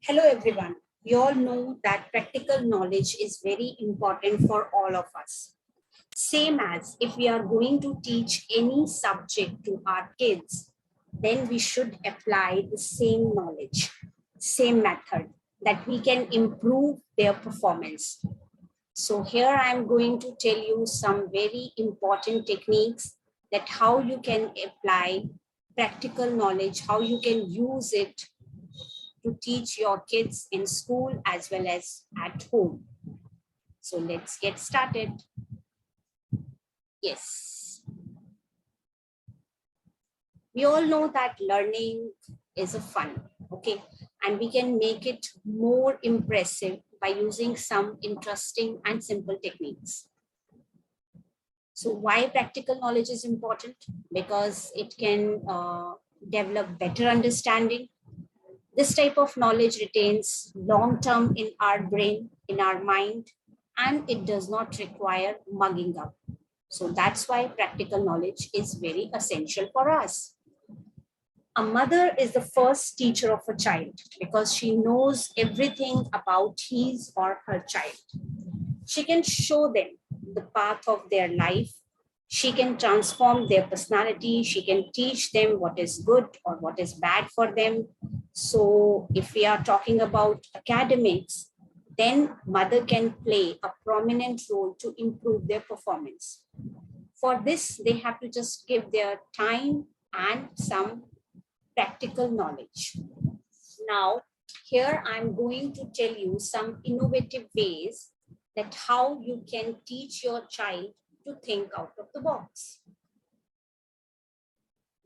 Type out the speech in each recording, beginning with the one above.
Hello everyone. We all know that practical knowledge is very important for all of us. Same as if we are going to teach any subject to our kids, then we should apply the same knowledge, same method that we can improve their performance. So here I am going to tell you some very important techniques that how you can apply practical knowledge, how you can use it to teach your kids in school as well as at home. So let's get started. Yes. We all know that learning is a fun, okay? And we can make it more impressive by using some interesting and simple techniques. So why practical knowledge is important? Because it can develop better understanding. This type of knowledge retains long-term in our brain, in our mind, and it does not require mugging up. So that's why practical knowledge is very essential for us. A mother is the first teacher of a child because she knows everything about his or her child. She can show them the path of their life. She can transform their personality. She can teach them what is good or what is bad for them. So if we are talking about academics, then mother can play a prominent role to improve their performance. For this, they have to just give their time and some practical knowledge. Now, here I'm going to tell you some innovative ways that how you can teach your child to think out of the box.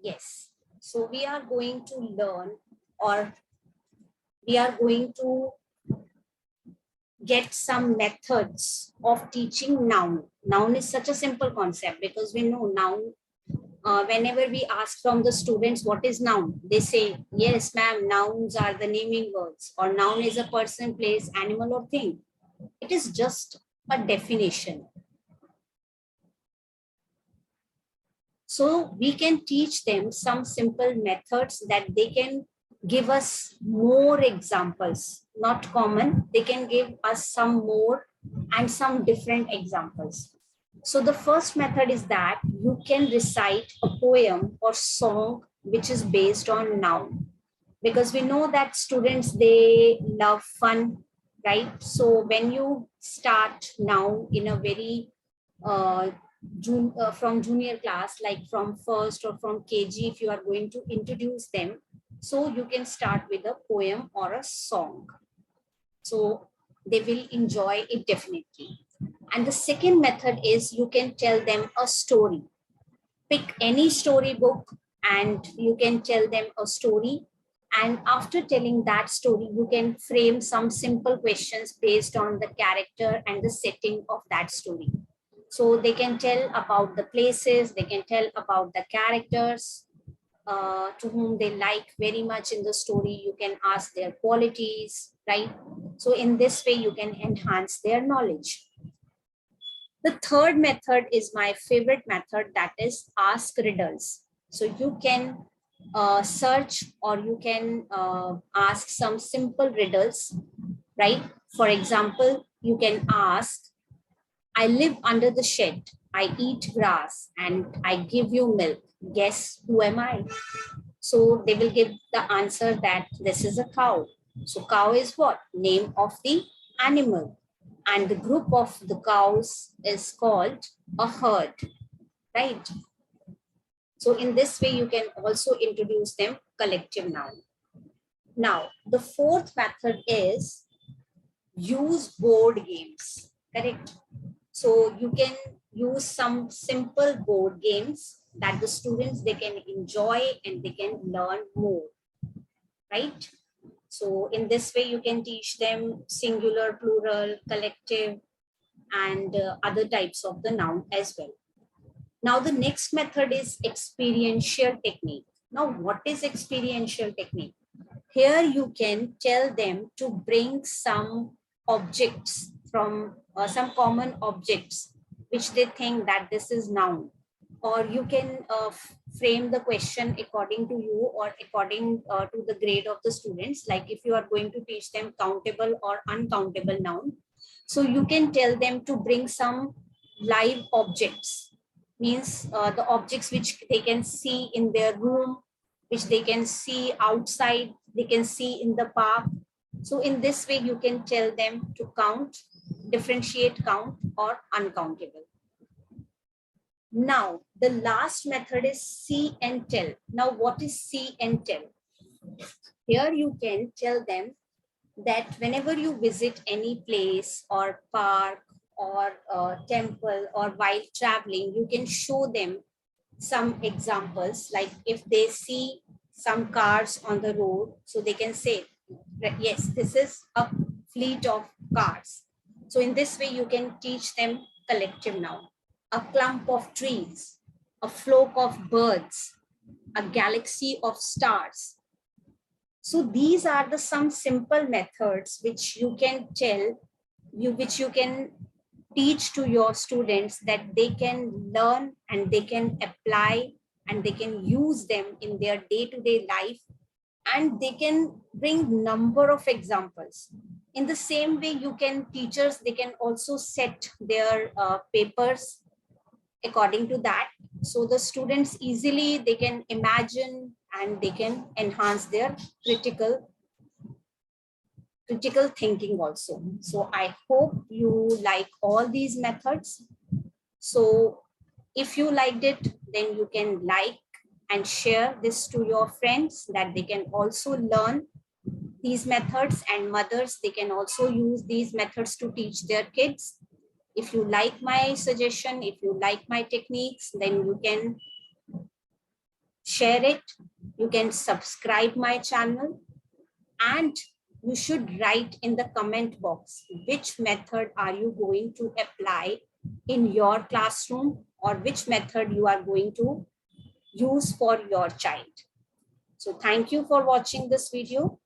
Yes, so we are going to learn, or we are going to get some methods of teaching noun. Noun is such a simple concept because we know noun. Whenever we ask from the students what is noun, they say, yes, ma'am, nouns are the naming words, or noun is a person, place, animal, or thing. It is just a definition. So we can teach them some simple methods that they can give us more examples, not common. They can give us some more and some different examples. So the first method is that you can recite a poem or song which is based on noun, because we know that students, they love fun, right? So when you start now in a very from junior class, like from first or from KG, if you are going to introduce them, so you can start with a poem or a song. So they will enjoy it definitely. And the second method is you can tell them a story. Pick any storybook and you can tell them a story. And after telling that story, you can frame some simple questions based on the character and the setting of that story. So they can tell about the places, they can tell about the characters to whom they like very much in the story. You can ask their qualities, right? So in this way, you can enhance their knowledge. The third method is my favorite method, that is ask riddles. So you can search or you can ask some simple riddles, right? For example, you can ask, I live under the shed, I eat grass, and I give you milk. Guess who am I? So they will give the answer that this is a cow. So cow is what? Name of the animal. And the group of the cows is called a herd, right? So in this way, you can also introduce them collective noun. Now, the fourth method is use board games, correct? So you can use some simple board games that the students, they can enjoy and they can learn more, right? So in this way, you can teach them singular, plural, collective, and other types of the noun as well. Now, the next method is experiential technique. Now, what is experiential technique? Here you can tell them to bring some objects from some common objects which they think that this is noun. or you can frame the question according to you or according to the grade of the students. Like if you are going to teach them countable or uncountable noun, so you can tell them to bring some live objects, means the objects which they can see in their room, which they can see outside, they can see in the park. So in this way, you can tell them to count, differentiate count or uncountable. Now, the last method is see and tell. Now, what is see and tell? Here you can tell them that whenever you visit any place or park or temple or while traveling, you can show them some examples. Like if they see some cars on the road, so they can say, yes, this is a fleet of cars. So in this way, you can teach them collective noun. A clump of trees, a flock of birds, a galaxy of stars. So these are the some simple methods which you can tell you, which you can teach to your students, that they can learn and they can apply and they can use them in their day-to-day life, and they can bring number of examples. In the same way, you can teachers, they can also set their papers according to that, so the students easily they can imagine and they can enhance their critical thinking also. So I hope you like all these methods. So if you liked it, then you can like and share this to your friends, that they can also learn these methods, and mothers, they can also use these methods to teach their kids. If you like my suggestion, if you like my techniques, then you can share it. You can subscribe my channel, and you should write in the comment box which method are you going to apply in your classroom, or which method you are going to use for your child. So thank you for watching this video.